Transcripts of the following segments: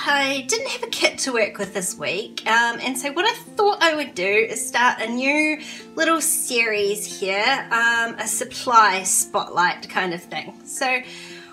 I didn't have a kit to work with this week, and so what I thought I would do is start a new little series here, a supply spotlight kind of thing. So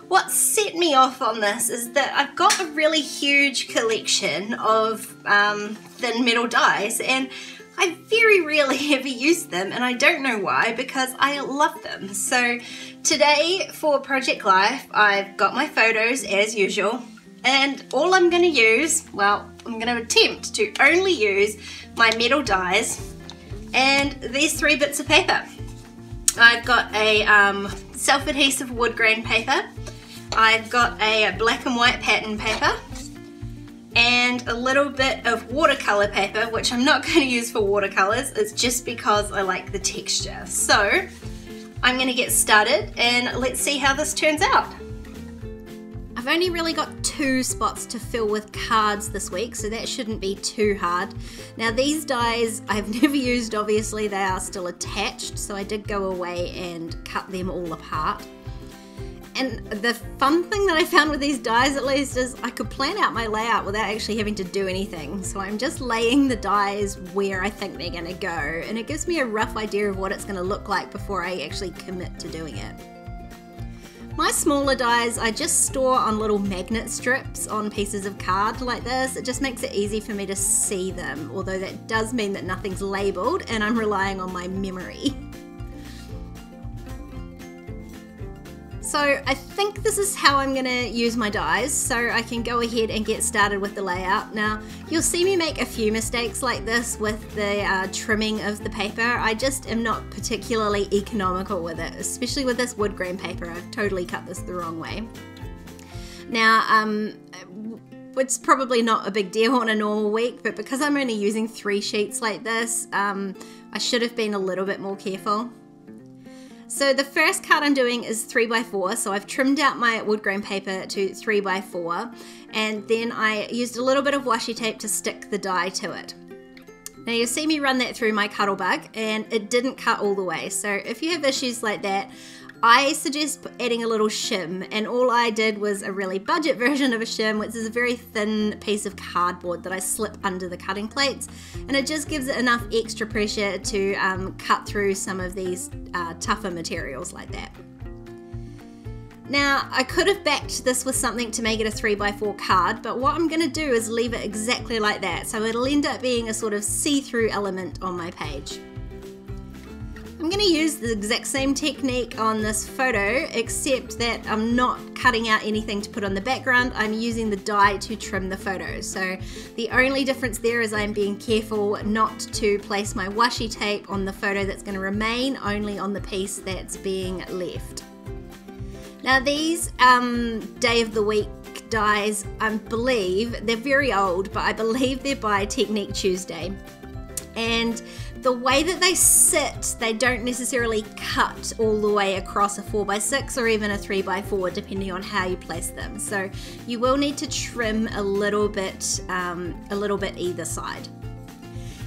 what set me off on this is that I've got a really huge collection of thin metal dies, and I very rarely ever use them, and I don't know why, because I love them. So today for Project Life, I've got my photos as usual, and all I'm going to use, well, I'm going to attempt to only use my metal dies and these 3 bits of paper. I've got a self-adhesive wood grain paper, I've got a black and white pattern paper, and a little bit of watercolor paper, which I'm not going to use for watercolors. It's just because I like the texture. So I'm going to get started and let's see how this turns out. I've only really got 2 spots to fill with cards this week, so that shouldn't be too hard. Now these dies I've never used, obviously they are still attached, so I did go away and cut them all apart. And the fun thing that I found with these dies at least is I could plan out my layout without actually having to do anything. So I'm just laying the dies where I think they're going to go, and it gives me a rough idea of what it's going to look like before I actually commit to doing it. My smaller dies I just store on little magnet strips on pieces of card like this. It just makes it easy for me to see them, although that does mean that nothing's labelled and I'm relying on my memory. So I think this is how I'm going to use my dies, so I can go ahead and get started with the layout. Now you'll see me make a few mistakes like this with the trimming of the paper. I just am not particularly economical with it, especially with this wood grain paper. I've totally cut this the wrong way. Now it's probably not a big deal on a normal week, but because I'm only using 3 sheets like this, I should have been a little bit more careful. So the first card I'm doing is 3x4, so I've trimmed out my wood grain paper to 3x4, and then I used a little bit of washi tape to stick the die to it. Now you'll see me run that through my Cuttlebug, and it didn't cut all the way, so if you have issues like that, I suggest adding a little shim, and all I did was a really budget version of a shim, which is a very thin piece of cardboard that I slip under the cutting plates, and it just gives it enough extra pressure to cut through some of these tougher materials like that. Now I could have backed this with something to make it a 3x4 card, but what I'm going to do is leave it exactly like that, so it'll end up being a sort of see-through element on my page. I'm going to use the exact same technique on this photo, except that I'm not cutting out anything to put on the background. I'm using the die to trim the photo. So the only difference there is I'm being careful not to place my washi tape on the photo that's going to remain, only on the piece that's being left. Now these day of the week dies, I believe, they're very old, but I believe they're by Technique Tuesday. And the way that they sit, they don't necessarily cut all the way across a 4x6 or even a 3x4, depending on how you place them. So you will need to trim a little bit either side.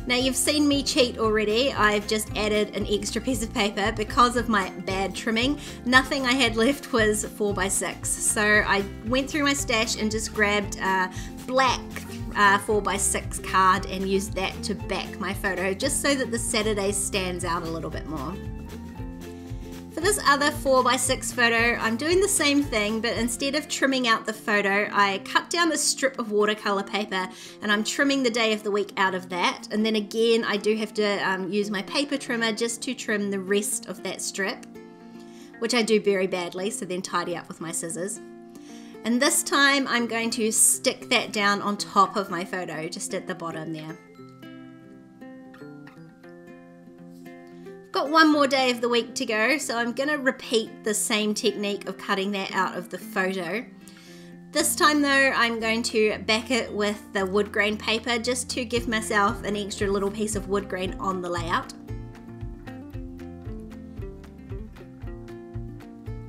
Now you've seen me cheat already. I've just added an extra piece of paper because of my bad trimming. Nothing I had left was 4x6. So I went through my stash and just grabbed black 4x6 card and used that to back my photo, just so that the Saturday stands out a little bit more. For this other 4x6 photo, I'm doing the same thing, but instead of trimming out the photo, I cut down a strip of watercolor paper and I'm trimming the day of the week out of that. And then again, I do have to use my paper trimmer just to trim the rest of that strip, which I do very badly, so then tidy up with my scissors. And this time I'm going to stick that down on top of my photo, just at the bottom there. I've got one more day of the week to go, so I'm going to repeat the same technique of cutting that out of the photo. This time though, I'm going to back it with the wood grain paper just to give myself an extra little piece of wood grain on the layout.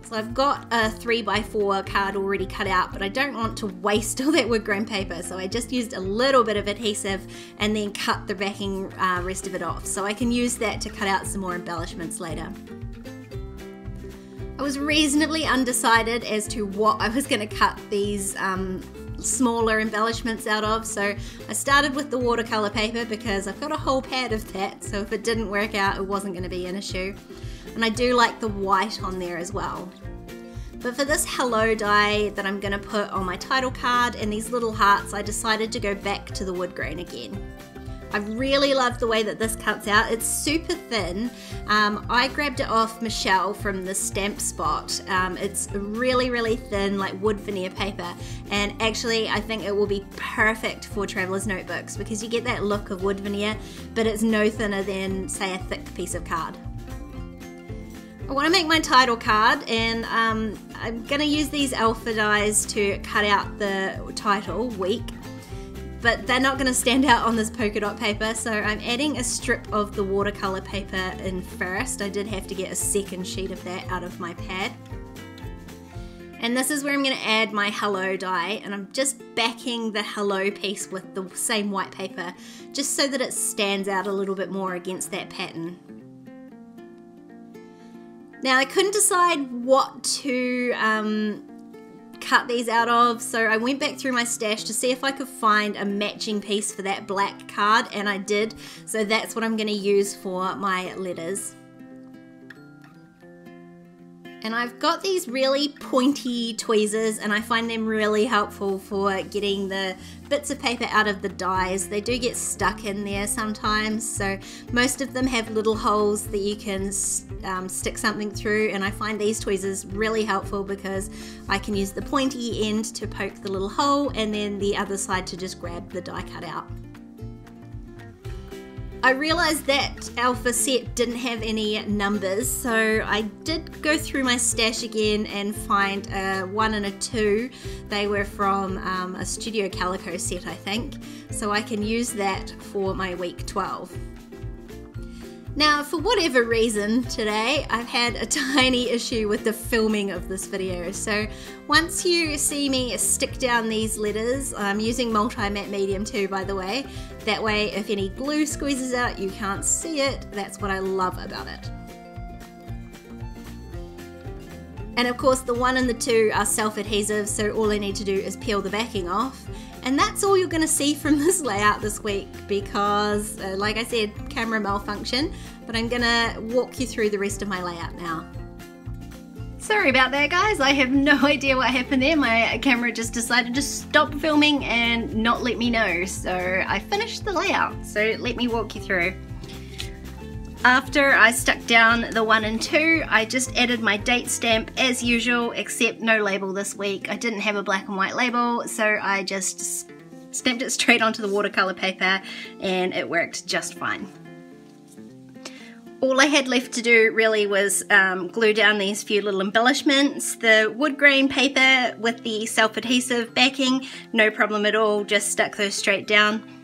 So I've got a 3x4 card already cut out, but I don't want to waste all that wood grain paper, so I just used a little bit of adhesive and then cut the backing rest of it off, so I can use that to cut out some more embellishments later. I was reasonably undecided as to what I was going to cut these smaller embellishments out of. So I started with the watercolor paper because I've got a whole pad of that, so if it didn't work out, it wasn't going to be an issue. And I do like the white on there as well. But for this hello die that I'm going to put on my title card and these little hearts, I decided to go back to the wood grain again. I really love the way that this cuts out. It's super thin. I grabbed it off Michelle from the Stamp Spot. It's really thin, like wood veneer paper, and actually I think it will be perfect for traveler's notebooks because you get that look of wood veneer, but it's no thinner than, say, a thick piece of card. I want to make my title card, and I'm going to use these alpha dies to cut out the title, Week. But they're not going to stand out on this polka dot paper, so I'm adding a strip of the watercolor paper in first. I did have to get a second sheet of that out of my pad. And this is where I'm going to add my hello die, and I'm just backing the hello piece with the same white paper, just so that it stands out a little bit more against that pattern. Now I couldn't decide what to cut these out of, so I went back through my stash to see if I could find a matching piece for that black card, and I did, so that's what I'm going to use for my letters. And I've got these really pointy tweezers, and I find them really helpful for getting the bits of paper out of the dies. They do get stuck in there sometimes, so most of them have little holes that you can stick something through, and I find these tweezers really helpful because I can use the pointy end to poke the little hole and then the other side to just grab the die cut out. I realized that alpha set didn't have any numbers, so I did go through my stash again and find a 1 and a 2. They were from a Studio Calico set, I think, so I can use that for my week 12. Now, for whatever reason today, I've had a tiny issue with the filming of this video. So once you see me stick down these letters, I'm using multi-matte medium too, by the way. That way, if any glue squeezes out, you can't see it. That's what I love about it. And of course, the 1 and the 2 are self-adhesive, so all I need to do is peel the backing off. And that's all you're going to see from this layout this week because, like I said, camera malfunction, but I'm going to walk you through the rest of my layout now. Sorry about that, guys. I have no idea what happened there. My camera just decided to stop filming and not let me know. So I finished the layout, so let me walk you through. After I stuck down the 1 and 2, I just added my date stamp as usual, except no label this week. I didn't have a black and white label, so I just stamped it straight onto the watercolor paper and it worked just fine. All I had left to do really was glue down these few little embellishments. The wood grain paper with the self-adhesive backing, no problem at all, just stuck those straight down.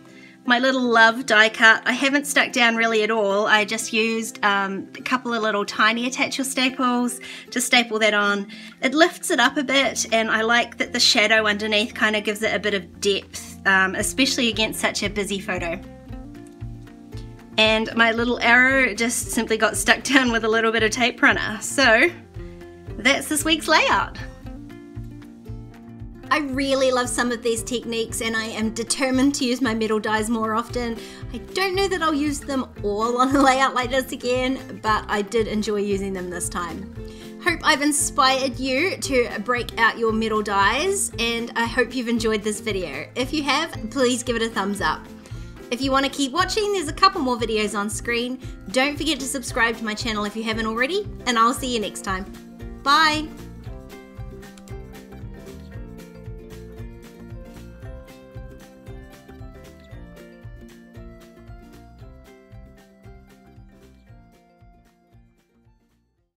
My little love die cut, I haven't stuck down really at all. I just used a couple of little tiny attachable staples to staple that on. It lifts it up a bit, and I like that the shadow underneath kind of gives it a bit of depth, especially against such a busy photo. And my little arrow just simply got stuck down with a little bit of tape runner. So that's this week's layout. I really love some of these techniques and I am determined to use my metal dies more often. I don't know that I'll use them all on a layout like this again, but I did enjoy using them this time. Hope I've inspired you to break out your metal dies, and I hope you've enjoyed this video. If you have, please give it a thumbs up. If you want to keep watching, there's a couple more videos on screen. Don't forget to subscribe to my channel if you haven't already, and I'll see you next time. Bye!